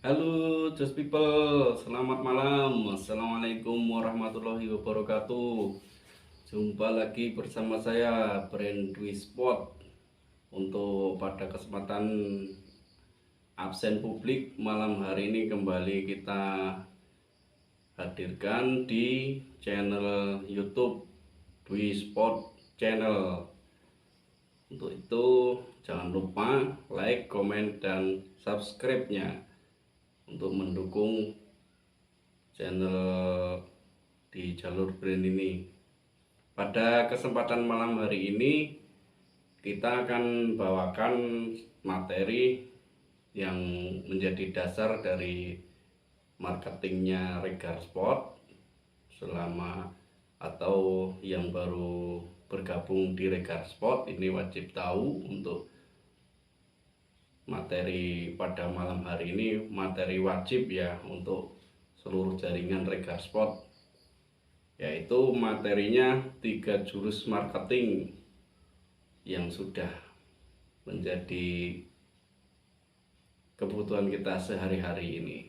Halo, just people, selamat malam. Assalamualaikum warahmatullahi wabarakatuh. Jumpa lagi bersama saya, Brand Dwi Sport. Untuk pada kesempatan absen publik malam hari ini kembali kita hadirkan di channel YouTube Dwi Sport Channel. Untuk itu jangan lupa like, komen, dan subscribe-nya untuk mendukung channel di jalur brand ini. Pada kesempatan malam hari ini kita akan bawakan materi yang menjadi dasar dari marketingnya Regar Sport selama atau yang baru bergabung di Regar Sport ini wajib tahu. Untuk materi pada malam hari ini materi wajib ya untuk seluruh jaringan Regar Sport, yaitu materinya 3 jurus marketing yang sudah menjadi kebutuhan kita sehari-hari ini.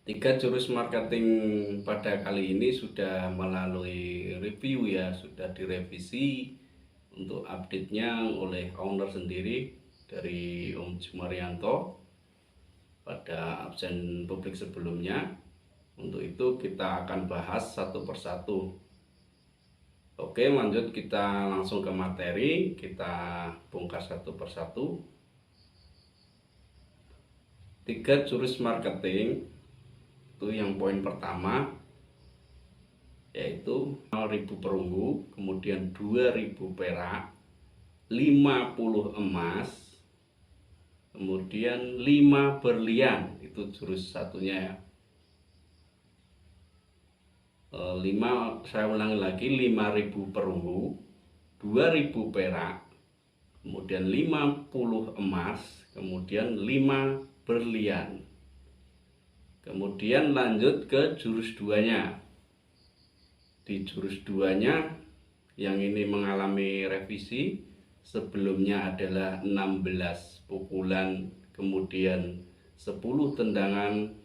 3 jurus marketing pada kali ini sudah melalui review ya, sudah direvisi untuk update-nya oleh owner sendiri dari Om Jumarianto pada absen publik sebelumnya. Untuk itu kita akan bahas satu persatu. Oke, lanjut kita langsung ke materi, kita bongkar satu persatu. 3 jurus marketing itu yang poin pertama, yaitu 0.000 perunggu, kemudian 2.000 perak, 50 emas, kemudian 5 berlian. Itu jurus satunya ya. 5, saya ulangi lagi, 5.000 perunggu, 2.000 perak, kemudian 50 emas, kemudian 5 berlian. Kemudian lanjut ke jurus 2-nya. Di jurus 2-nya yang ini mengalami revisi. Sebelumnya adalah 16 pukulan, kemudian 10 tendangan,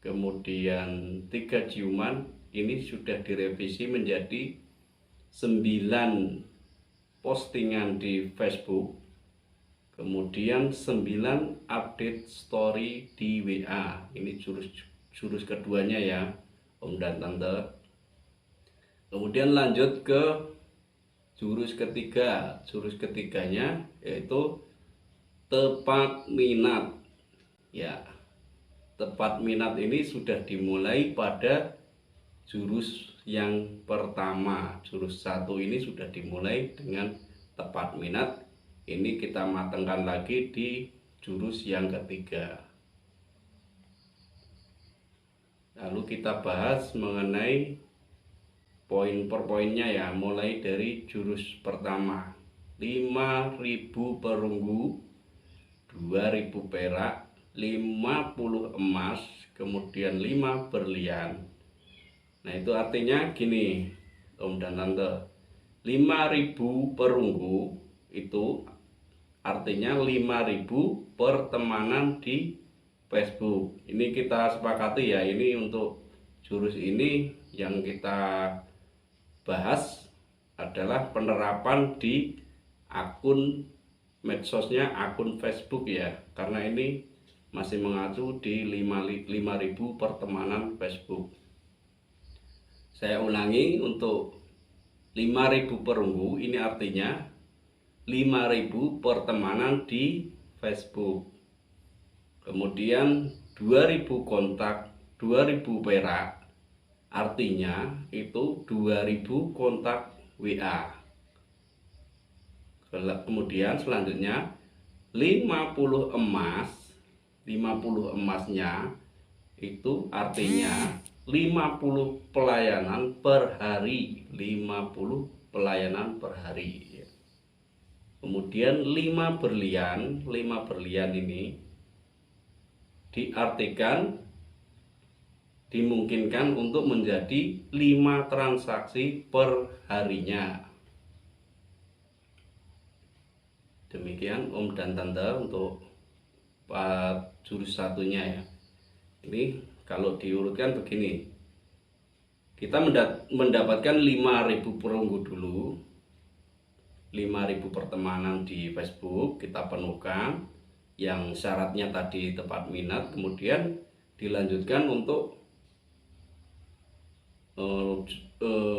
kemudian 3 ciuman. Ini sudah direvisi menjadi 9 postingan di Facebook, kemudian 9 update story di WA. Ini jurus keduanya ya, Om dan Tante. Kemudian lanjut ke jurus ketiga. Jurus ketiganya yaitu tepat minat. Ya, tepat minat ini sudah dimulai pada jurus yang pertama. Jurus 1 ini sudah dimulai dengan tepat minat. Ini kita matangkan lagi di jurus yang ketiga. Lalu kita bahas mengenai poin per poinnya ya, mulai dari jurus pertama. 5.000 perunggu, 2.000 perak, 50 emas, kemudian 5 berlian. Nah, itu artinya gini, Om dan Tante. 5.000 perunggu itu artinya 5.000 pertemanan di Facebook. Ini kita sepakati ya, ini untuk jurus ini yang kita bahas adalah penerapan di akun medsosnya, akun Facebook ya, karena ini masih mengacu di 5.000 pertemanan Facebook. Saya ulangi, untuk 5.000 perunggu ini artinya 5.000 pertemanan di Facebook. Kemudian 2.000 kontak, 2.000 perak, artinya itu 2.000 kontak WA. Kemudian selanjutnya 50 emas, 50 emasnya itu artinya 50 pelayanan per hari, 50 pelayanan per hari. Kemudian 5 berlian, 5 berlian ini diartikan dimungkinkan untuk menjadi 5 transaksi per harinya. Demikian Om dan Tante untuk jurus satunya ya. Ini kalau diurutkan begini, kita mendapatkan 5.000 perunggu dulu, 5.000 pertemanan di Facebook kita penuhkan, yang syaratnya tadi tepat minat. Kemudian dilanjutkan untuk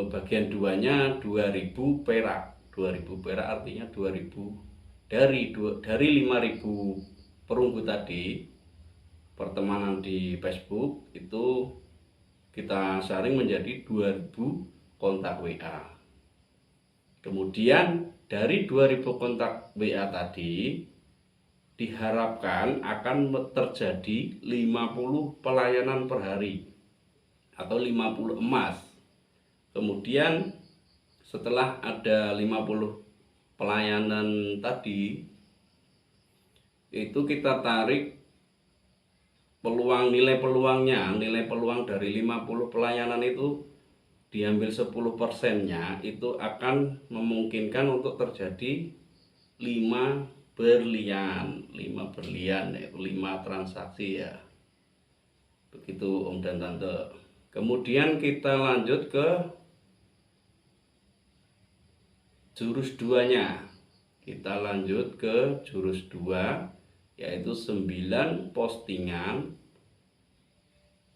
bagian duanya 2.000 perak. 2.000 perak artinya 2.000 dari 5.000 perunggu tadi pertemanan di Facebook itu kita saring menjadi 2.000 kontak WA. Kemudian dari 2.000 kontak WA tadi diharapkan akan terjadi 50 pelayanan per hari atau 50 emas. Kemudian setelah ada 50 pelayanan tadi, itu kita tarik nilai peluang dari 50 pelayanan itu diambil 10%-nya, itu akan memungkinkan untuk terjadi 5 berlian yaitu 5 transaksi ya. Begitu Om dan Tante. Kemudian kita lanjut ke jurus 2-nya. Kita lanjut ke jurus 2, yaitu 9 postingan,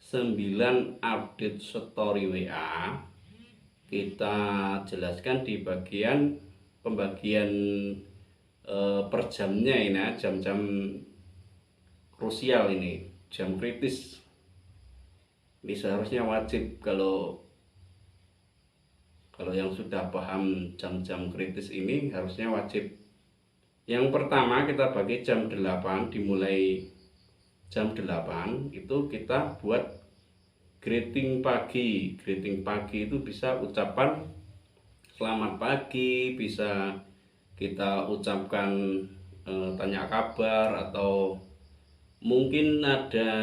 9 update story WA. Kita jelaskan di bagian pembagian per jamnya ini, jam-jam krusial ini, jam kritis. Ini seharusnya wajib kalau yang sudah paham jam-jam kritis ini harusnya wajib. Yang pertama kita bagi jam 8, dimulai jam 8 itu kita buat greeting pagi. Greeting pagi itu bisa ucapan selamat pagi, bisa kita ucapkan tanya kabar, atau mungkin ada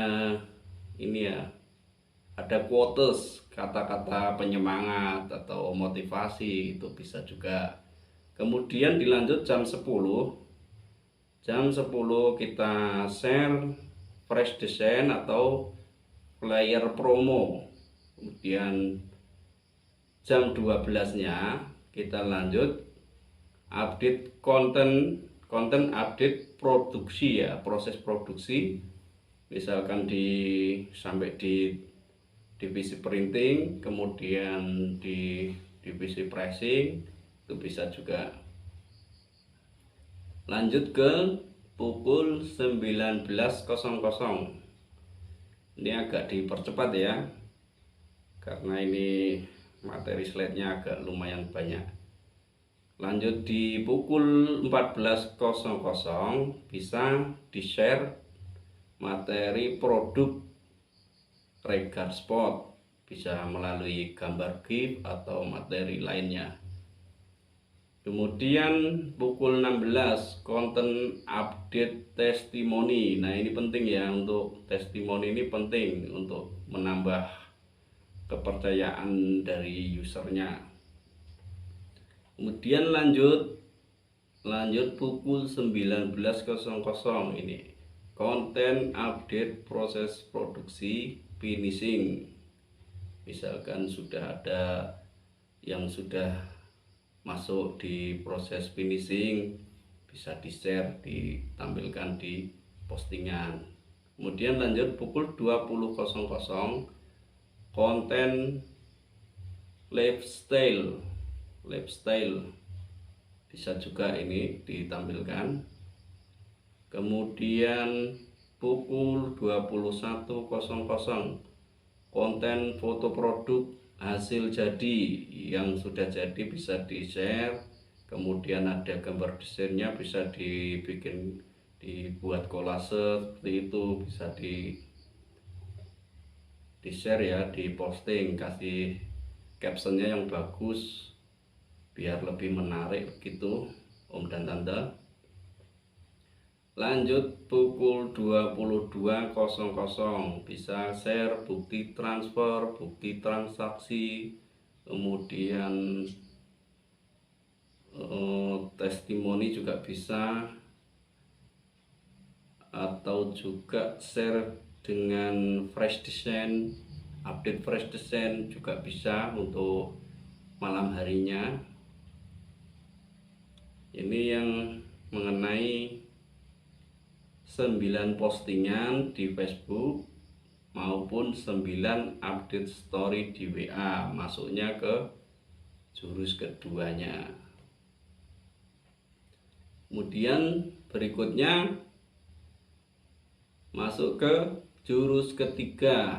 ini ya, ada quotes, kata-kata penyemangat atau motivasi, itu bisa juga. Kemudian dilanjut jam 10. Jam 10 kita share fresh design atau player promo. Kemudian jam 12-nya kita lanjut update konten update produksi ya, proses produksi. Misalkan sampai di divisi printing, kemudian di divisi pricing, itu bisa juga. Lanjut ke pukul 19.00. Ini agak dipercepat ya, karena ini materi slide-nya agak lumayan banyak. Lanjut di pukul 14.00 bisa di-share materi produk Regar Spot, bisa melalui gambar GIF atau materi lainnya. Kemudian pukul 16 konten update testimoni. Nah, ini penting ya, untuk testimoni ini penting untuk menambah kepercayaan dari usernya. Kemudian lanjut pukul 19.00 ini konten update proses produksi finishing. Misalkan sudah ada yang sudah masuk di proses finishing, bisa di-share, ditampilkan di postingan. Kemudian lanjut pukul 20.00 konten lifestyle bisa juga ini ditampilkan. Kemudian pukul 21.00 konten foto produk hasil jadi, yang sudah jadi bisa di-share. Kemudian ada gambar desainnya, bisa dibuat kolase seperti itu, bisa di-share ya, di-posting, kasih captionnya yang bagus biar lebih menarik begitu Om dan Tante. Lanjut pukul 22.00 bisa share bukti transfer, bukti transaksi, kemudian testimoni juga bisa, atau juga share dengan fresh design, update fresh design juga bisa untuk malam harinya. Ini yang mengenai 9 postingan di Facebook maupun 9 update story di WA, masuknya ke jurus keduanya. Kemudian berikutnya masuk ke jurus ketiga.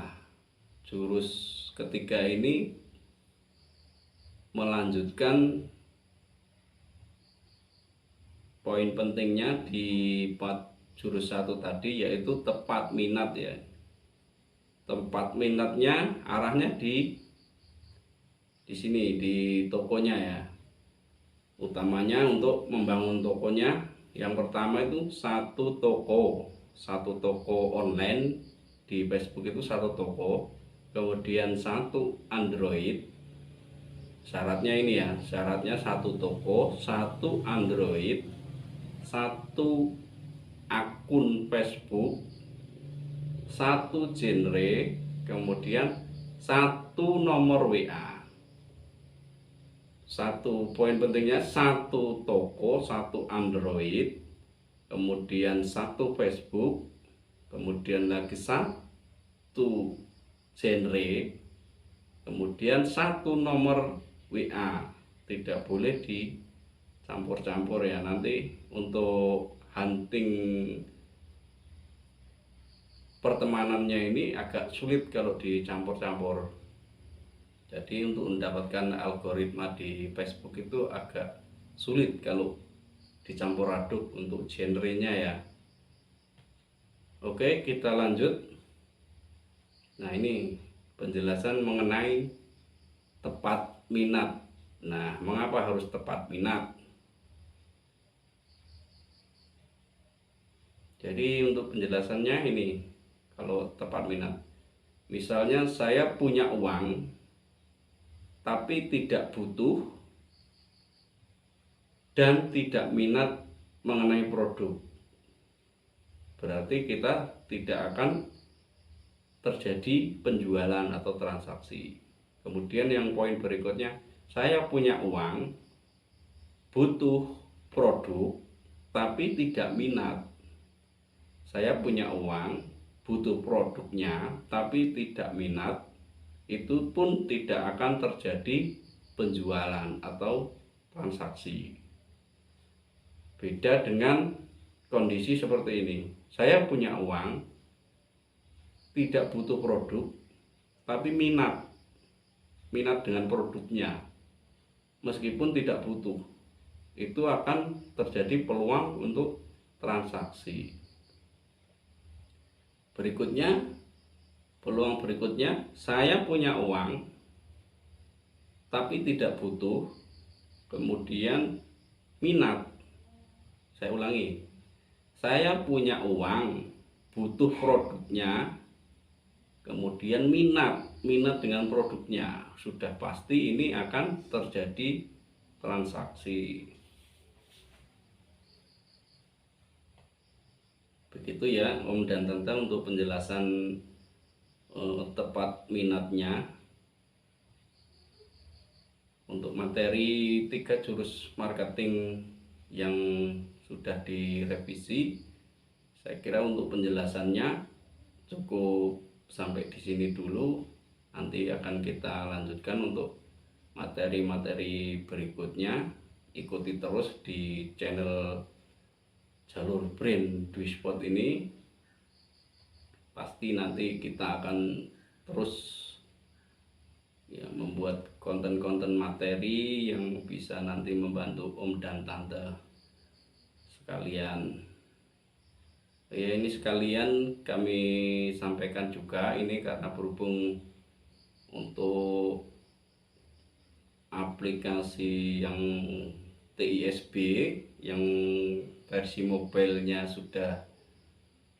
Jurus ketiga ini melanjutkan poin pentingnya di jurus 1 tadi, yaitu tepat minat ya. Tempat minatnya arahnya di sini, di tokonya ya. Utamanya untuk membangun tokonya, yang pertama itu satu toko online di Facebook, itu satu toko, kemudian satu Android. Syaratnya ini ya, syaratnya satu toko, satu Android, satu akun Facebook, satu genre, kemudian satu nomor WA. Satu poin pentingnya, satu toko, satu Android, kemudian satu Facebook, kemudian lagi satu genre, kemudian satu nomor WA. Tidak boleh dicampur-campur ya, nanti untuk hunting pertemanannya ini agak sulit kalau dicampur-campur. Jadi untuk mendapatkan algoritma di Facebook itu agak sulit kalau dicampur aduk untuk genrenya ya. Oke, kita lanjut. Nah, ini penjelasan mengenai tepat minat. Nah, mengapa harus tepat minat? Jadi untuk penjelasannya ini, kalau tepat minat, misalnya saya punya uang tapi tidak butuh dan tidak minat mengenai produk, berarti kita tidak akan terjadi penjualan atau transaksi. Kemudian yang poin berikutnya, saya punya uang, butuh produk tapi tidak minat. Saya punya uang, butuh produknya tapi tidak minat, itu pun tidak akan terjadi penjualan atau transaksi. Beda dengan kondisi seperti ini, saya punya uang, tidak butuh produk, tapi minat dengan produknya, meskipun tidak butuh, itu akan terjadi peluang untuk transaksi. Berikutnya, peluang berikutnya, saya punya uang tapi tidak butuh, kemudian minat. Saya ulangi, saya punya uang, butuh produknya, kemudian minat dengan produknya, sudah pasti ini akan terjadi transaksi. Begitu ya Om dan Tante untuk penjelasan tepat minatnya. Untuk materi 3 jurus marketing yang sudah direvisi, saya kira untuk penjelasannya cukup sampai di sini dulu. Nanti akan kita lanjutkan untuk materi-materi berikutnya. Ikuti terus di channel Jalur Brain Dwi Spot ini. Pasti nanti kita akan terus ya membuat konten-konten materi yang bisa nanti membantu Om dan Tante sekalian. Ya, ini sekalian kami sampaikan juga ini karena berhubung untuk aplikasi yang TISB yang versi mobilenya sudah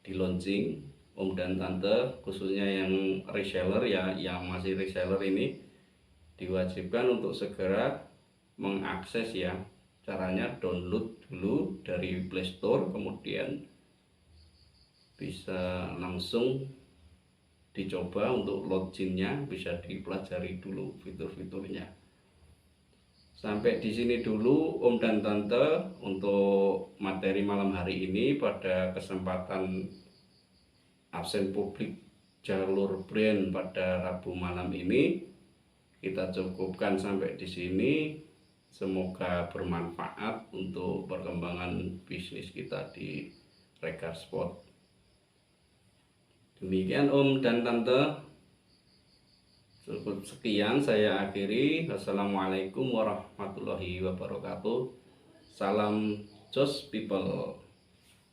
di launching, Om dan Tante khususnya yang reseller ya, yang masih reseller ini diwajibkan untuk segera mengakses ya. Caranya download dulu dari Play Store, kemudian bisa langsung dicoba untuk loginnya, bisa dipelajari dulu fitur-fiturnya. Sampai di sini dulu Om dan Tante untuk materi malam hari ini. Pada kesempatan absen publik jalur brand pada Rabu malam ini kita cukupkan sampai di sini. Semoga bermanfaat untuk perkembangan bisnis kita di Regar Sport. Demikian Om dan Tante, cukup sekian saya akhiri. Wassalamualaikum warahmatullahi wabarakatuh. Salam Jos People.